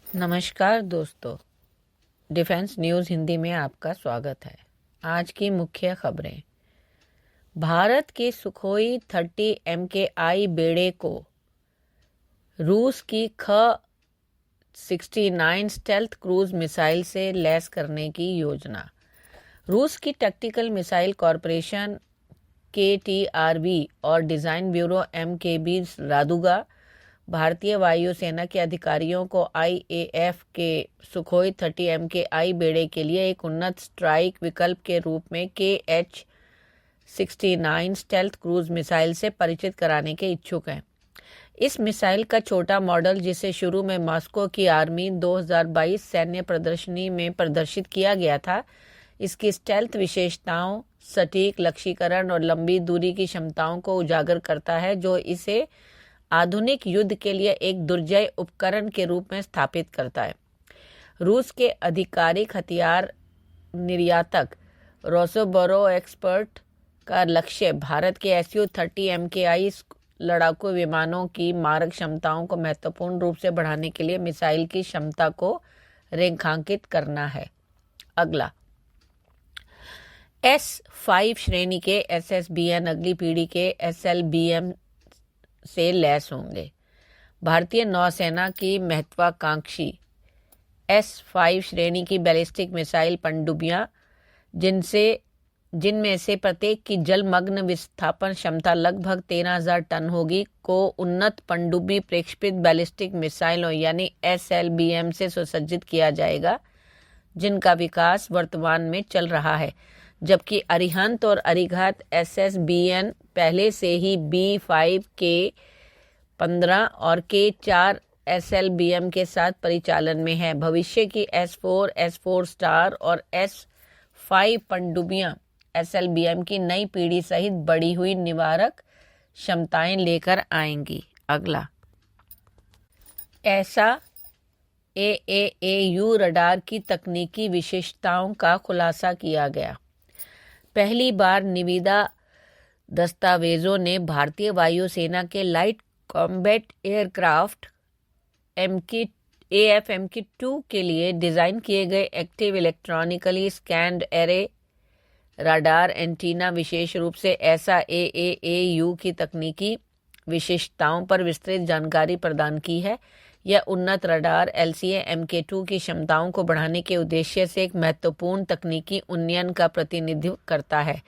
नमस्कार दोस्तों, defence news Hindi में आपका स्वागत है। आज की मुख्य खबरें। भारत के सुखोई 30 MKI बेड़े को रूस की ख-69 स्टेल्थ क्रूज मिसाइल से लैस करने की योजना। रूस की टैक्टिकल मिसाइल कॉरपोरेशन KTRB और डिज़ाइन ब्यूरो MKB रादुगा भारतीय वायुसेना के अधिकारियों को IAF के सुखोई 30 MKI बेड़े के लिए एक उन्नत स्ट्राइक विकल्प के रूप में Kh-69 स्टेल्थ क्रूज मिसाइल से परिचित कराने के इच्छुक हैं। इस मिसाइल का छोटा मॉडल, जिसे शुरू में मॉस्को की आर्मी 2022 सैन्य प्रदर्शनी में प्रदर्शित किया गया था, इसकी स्टेल्थ विशेषताओं, सटीक लक्ष्यीकरण और लंबी दूरी की क्षमताओं को उजागर करता है, जो इसे आधुनिक युद्ध के लिए एक दुर्जय उपकरण के रूप में स्थापित करता है। रूस के आधिकारिक हथियार निर्यातक रोसोबोरोएक्सपर्ट का लक्ष्य भारत के Su-30 MKI लड़ाकू विमानों की मारक क्षमताओं को महत्वपूर्ण रूप से बढ़ाने के लिए मिसाइल की क्षमता को रेखांकित करना है। अगला, S-5 श्रेणी के SSBN अगली पीढ़ी के SLBM से लैस होंगे। भारतीय नौसेना की महत्वाकांक्षी S-5 श्रेणी की बैलिस्टिक मिसाइल पनडुब्बियां, जिनमें से प्रत्येक की जलमग्न विस्थापन क्षमता लगभग 13,000 टन होगी, को उन्नत पनडुब्बी प्रेक्षेपित बैलिस्टिक मिसाइलों यानी SLBM से सुसज्जित किया जाएगा, जिनका विकास वर्तमान में चल रहा है। जबकि अरिहंत और अरिघात SSBN पहले से ही B5, K-15 और K-4 SLBM के साथ परिचालन में है। भविष्य की S-4, S-4 स्टार और S-5 पनडुब्बियां SLBM की नई पीढ़ी सहित बढ़ी हुई निवारक क्षमताएं लेकर आएंगी। अगला, ऐसा AAAU रडार की तकनीकी विशेषताओं का खुलासा किया गया। पहली बार निविदा दस्तावेजों ने भारतीय वायुसेना के लाइट कॉम्बैट एयरक्राफ्ट AFMK-2 के लिए डिज़ाइन किए गए active electronically scanned array radar antenna, विशेष रूप से ऐसा AAAU की तकनीकी विशेषताओं पर विस्तृत जानकारी प्रदान की है। यह उन्नत रडार LCA MK2 की क्षमताओं को बढ़ाने के उद्देश्य से एक महत्वपूर्ण तकनीकी उन्नयन का प्रतिनिधित्व करता है।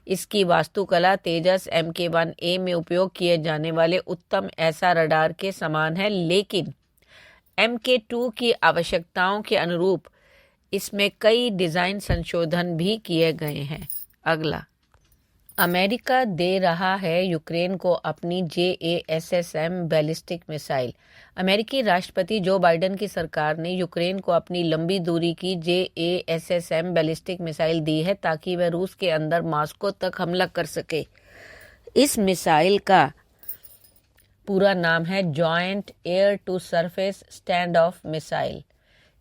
इसकी वास्तुकला तेजस MK1A में उपयोग किए जाने वाले उत्तम ऐसा रडार के समान है, लेकिन MK2 की आवश्यकताओं के अनुरूप इसमें कई डिज़ाइन संशोधन भी किए गए हैं। अगला, अमेरिका दे रहा है यूक्रेन को अपनी JASSM बैलिस्टिक मिसाइल। अमेरिकी राष्ट्रपति जो बाइडेन की सरकार ने यूक्रेन को अपनी लंबी दूरी की JASSM बैलिस्टिक मिसाइल दी है, ताकि वह रूस के अंदर मॉस्को तक हमला कर सके। इस मिसाइल का पूरा नाम है joint air to surface stand off missile.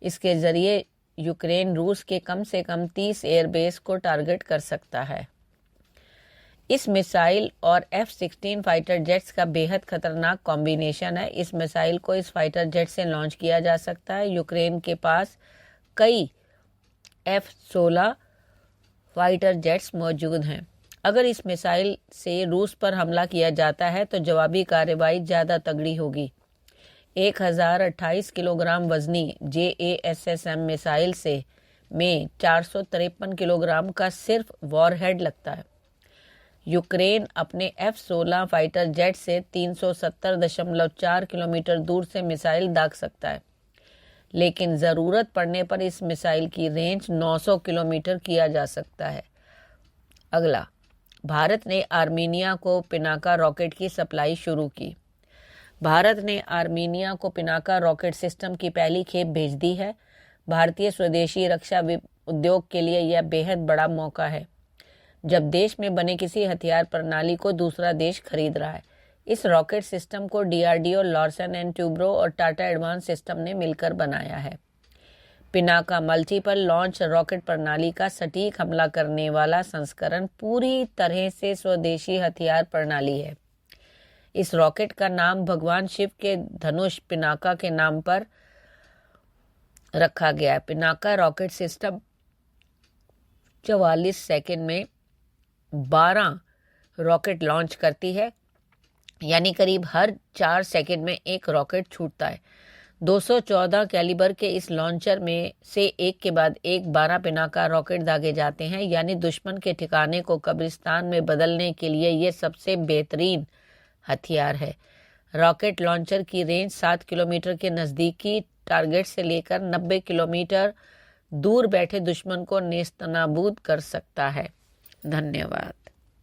इसके जरिए यूक्रेन रूस के कम से कम 30 एयरबेस को टारगेट कर सकता है। इस मिसाइल और F-16 फाइटर जेट्स का बेहद खतरनाक कॉम्बिनेशन है। इस मिसाइल को इस फाइटर जेट से लॉन्च किया जा सकता है। यूक्रेन के पास कई F-16 फाइटर जेट्स मौजूद हैं। अगर इस मिसाइल से रूस पर हमला किया जाता है तो जवाबी कार्रवाई ज़्यादा तगड़ी होगी। 1028 किलोग्राम वजनी JASSM मिसाइल में 453 किलोग्राम का सिर्फ वॉरहेड लगता है। यूक्रेन अपने F-16 फाइटर जेट से 370.4 किलोमीटर दूर से मिसाइल दाग सकता है, लेकिन ज़रूरत पड़ने पर इस मिसाइल की रेंज 900 किलोमीटर किया जा सकता है। अगला, भारत ने आर्मीनिया को पिनाका रॉकेट की सप्लाई शुरू की। भारत ने आर्मीनिया को पिनाका रॉकेट सिस्टम की पहली खेप भेज दी है। भारतीय स्वदेशी रक्षा उद्योग के लिए यह बेहद बड़ा मौका है, जब देश में बने किसी हथियार प्रणाली को दूसरा देश खरीद रहा है। इस रॉकेट सिस्टम को DRDO, लॉर्सन एंड ट्यूब्रो और टाटा एडवांस सिस्टम ने मिलकर बनाया है। पिनाका मल्टीपल लॉन्च रॉकेट प्रणाली का सटीक हमला करने वाला संस्करण पूरी तरह से स्वदेशी हथियार प्रणाली है। इस रॉकेट का नाम भगवान शिव के धनुष पिनाका के नाम पर रखा गया है। पिनाका रॉकेट सिस्टम 44 सेकंड में 12 रॉकेट लॉन्च करती है, यानी करीब हर 4 सेकंड में एक रॉकेट छूटता है। 214 कैलिबर के इस लॉन्चर में से एक के बाद एक 12 पिनाका रॉकेट दागे जाते हैं, यानी दुश्मन के ठिकाने को कब्रिस्तान में बदलने के लिए ये सबसे बेहतरीन हथियार है। रॉकेट लॉन्चर की रेंज 7 किलोमीटर के नज़दीकी टारगेट से लेकर 90 किलोमीटर दूर बैठे दुश्मन को नेस्तनाबूद कर सकता है। धन्यवाद।